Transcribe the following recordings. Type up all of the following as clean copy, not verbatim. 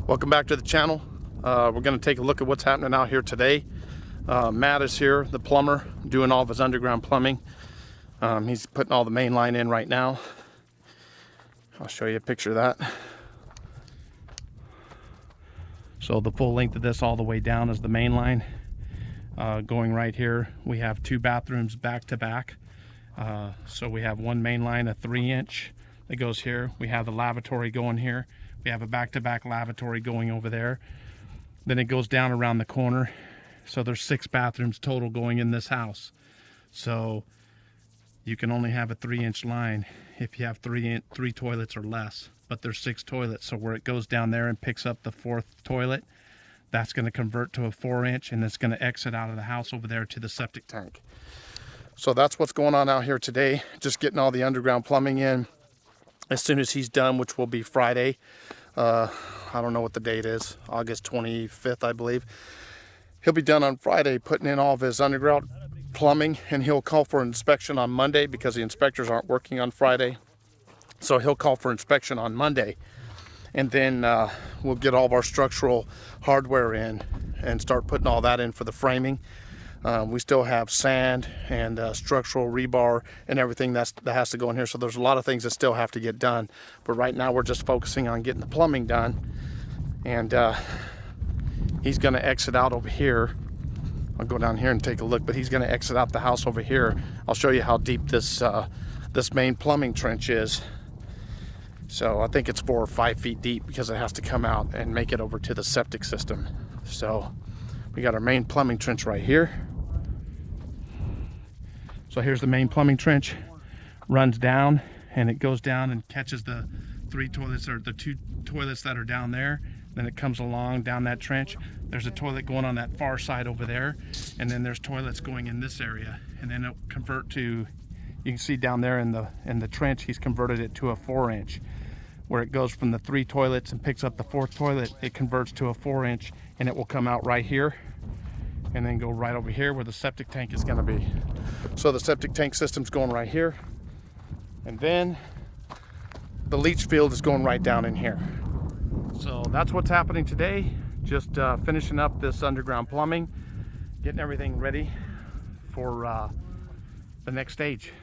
Welcome back to the channel. We're going to take a look at what's happening out here today. Matt is here, the plumber, doing all of his underground plumbing. He's putting all the main line in right now. I'll show you a picture of that. So the full length of this all the way down is the main line. Going right here, we have two bathrooms back to back. So we have one main line, a 3-inch that goes here. We have the lavatory going here. We have a back-to-back lavatory going over there. Then it goes down around the corner. So there's 6 bathrooms total going in this house. So you can only have a 3-inch line if you have three toilets or less. But there's 6 toilets. So where it goes down there and picks up the 4th toilet, that's going to convert to a 4-inch, and it's going to exit out of the house over there to the septic tank. So that's what's going on out here today. Just getting all the underground plumbing in. As soon as he's done, which will be Friday, I don't know what the date is, August 25th, I believe. He'll be done on Friday putting in all of his underground plumbing, and he'll call for inspection on Monday because the inspectors aren't working on Friday. So he'll call for inspection on Monday, and then we'll get all of our structural hardware in and start putting all that in for the framing. We still have sand and structural rebar and everything that has to go in here. So there's a lot of things that still have to get done. But right now we're just focusing on getting the plumbing done. And he's going to exit out over here. I'll go down here and take a look. But he's going to exit out the house over here. I'll show you how deep this main plumbing trench is. So I think it's 4 or 5 feet deep because it has to come out and make it over to the septic system. So we got our main plumbing trench right here. So here's the main plumbing trench, runs down, and it goes down and catches the 3 toilets, or the 2 toilets that are down there. Then it comes along down that trench. There's a toilet going on that far side over there, and then there's toilets going in this area. And then it'll convert to, you can see down there in the trench, he's converted it to a 4-inch. Where it goes from the 3 toilets and picks up the 4th toilet, it converts to a 4-inch, and it will come out right here and then go right over here where the septic tank is going to be. So the septic tank system's going right here, and then the leach field is going right down in here. So that's what's happening today. Just finishing up this underground plumbing, getting everything ready for the next stage.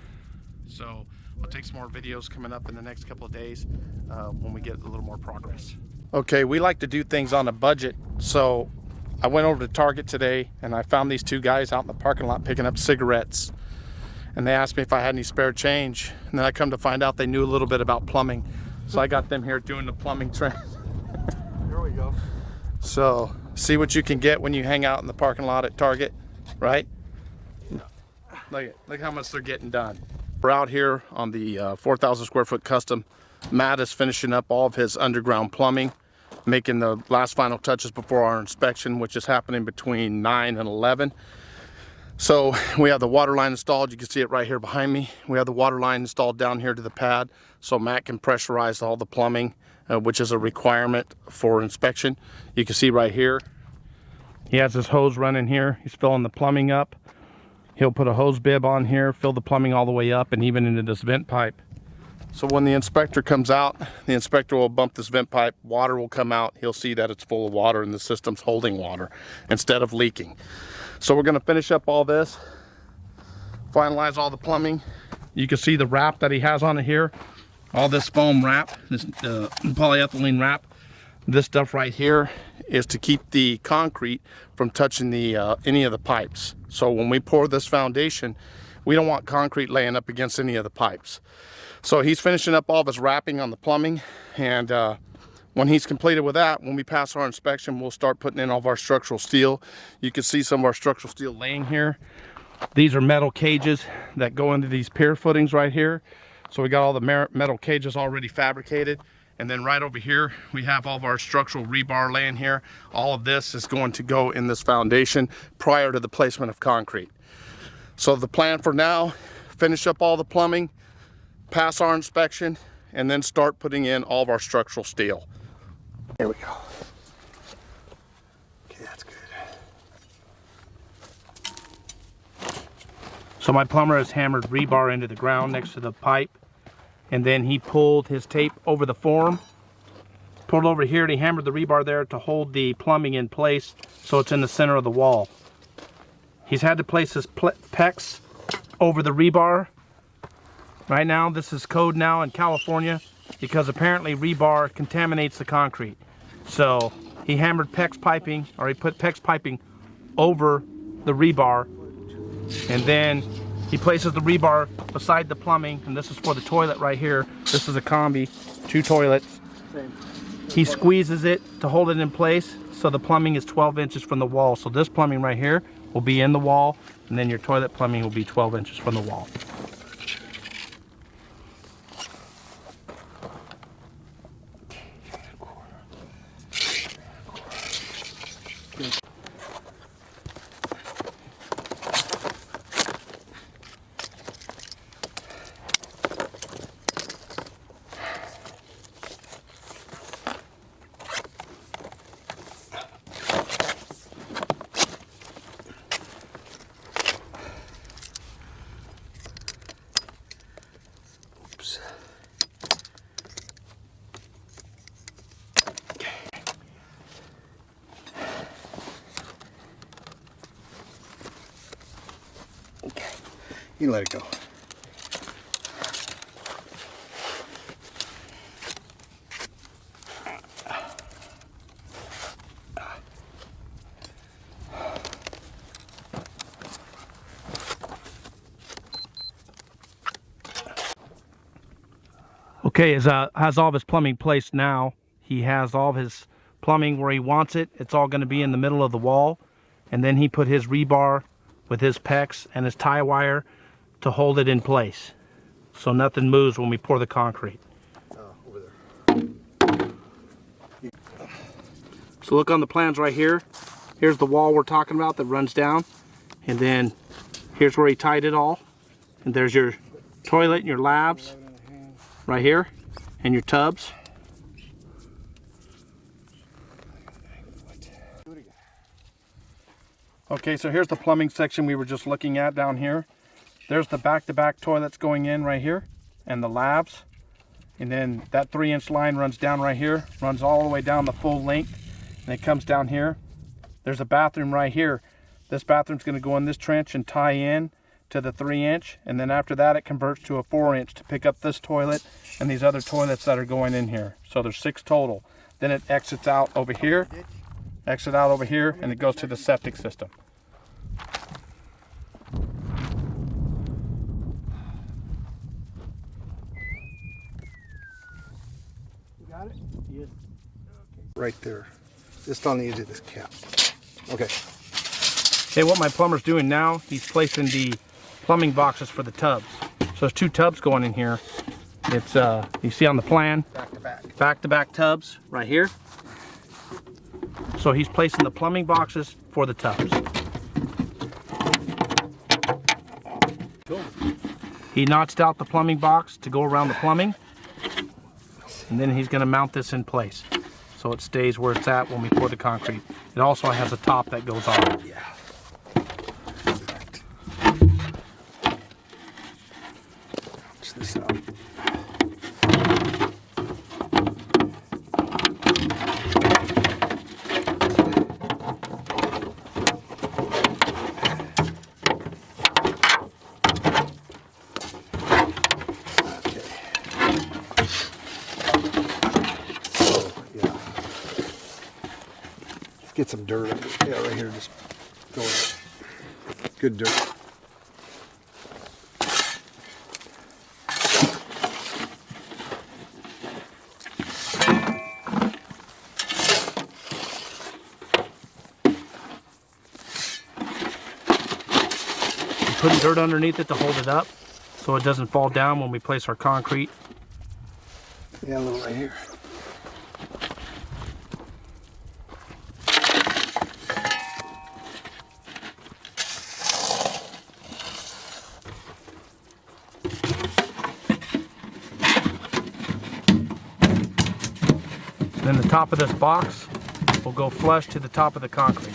So I'll take some more videos coming up in the next couple of days when we get a little more progress. Okay, we like to do things on a budget, so I went over to Target today and I found these 2 guys out in the parking lot picking up cigarettes. And they asked me if I had any spare change. And then I come to find out they knew a little bit about plumbing. So I got them here doing the plumbing trend. Here we go. So see what you can get when you hang out in the parking lot at Target, right? Look how much they're getting done. We're out here on the 4,000 square foot custom. Matt is finishing up all of his underground plumbing, making the last final touches before our inspection, which is happening between 9 and 11. So we have the water line installed. You can see it right here behind me. We have the water line installed down here to the pad, so Matt can pressurize all the plumbing, which is a requirement for inspection. You can see right here, he has his hose running here. He's filling the plumbing up. He'll put a hose bib on here, fill the plumbing all the way up and even into this vent pipe. So when the inspector comes out, the inspector will bump this vent pipe, water will come out, he'll see that it's full of water and the system's holding water instead of leaking. So we're going to finish up all this, finalize all the plumbing. You can see the wrap that he has on it here, all this foam wrap, this polyethylene wrap. This stuff right here is to keep the concrete from touching the any of the pipes. So when we pour this foundation, we don't want concrete laying up against any of the pipes. So he's finishing up all of his wrapping on the plumbing, and when he's completed with that, when we pass our inspection, we'll start putting in all of our structural steel. You can see some of our structural steel laying here. These are metal cages that go into these pier footings right here. So we got all the metal cages already fabricated. And then right over here, we have all of our structural rebar laying here. All of this is going to go in this foundation prior to the placement of concrete. So the plan for now, finish up all the plumbing, pass our inspection, and then start putting in all of our structural steel. Here we go. Okay, that's good. So my plumber has hammered rebar into the ground next to the pipe, and then he pulled his tape over the form, pulled over here and he hammered the rebar there to hold the plumbing in place so it's in the center of the wall. He's had to place his PEX over the rebar. Right now, this is code now in California because apparently rebar contaminates the concrete. So he hammered PEX piping, or he put PEX piping over the rebar, and then he places the rebar beside the plumbing, and this is for the toilet right here. This is a combi, 2 toilets. He squeezes it to hold it in place, so the plumbing is 12 inches from the wall. So this plumbing right here will be in the wall, and then your toilet plumbing will be 12 inches from the wall. You let it go. Okay, has all of his plumbing placed now. He has all of his plumbing where he wants it. It's all going to be in the middle of the wall. And then he put his rebar with his PEX and his tie wire to hold it in place, so nothing moves when we pour the concrete. Over there. So look on the plans right here. Here's the wall we're talking about that runs down, and then here's where he tied it all. And there's your toilet and your labs right here, and your tubs. Okay, so here's the plumbing section we were just looking at down here. There's the back-to-back toilets going in right here, and the labs. And then that 3-inch line runs down right here, runs all the way down the full length, and it comes down here. There's a bathroom right here. This bathroom's going to go in this trench and tie in to the 3-inch, and then after that it converts to a 4-inch to pick up this toilet and these other toilets that are going in here. So there's 6 total. Then it exits out over here, and it goes to the septic system. You got it? Yes. Right there. Just on the edge of this cap. Okay. Okay, what my plumber's doing now, he's placing the plumbing boxes for the tubs. So there's 2 tubs going in here. It's you see on the plan, back-to-back tubs right here. So he's placing the plumbing boxes for the tubs. He notched out the plumbing box to go around the plumbing, and then he's going to mount this in place so it stays where it's at when we pour the concrete. It also has a top that goes on. Yeah. Watch this out. Get some dirt under it. Yeah, right here, just go in. Good dirt. We're putting dirt underneath it to hold it up so it doesn't fall down when we place our concrete. Yeah, a little right here. Then the top of this box will go flush to the top of the concrete.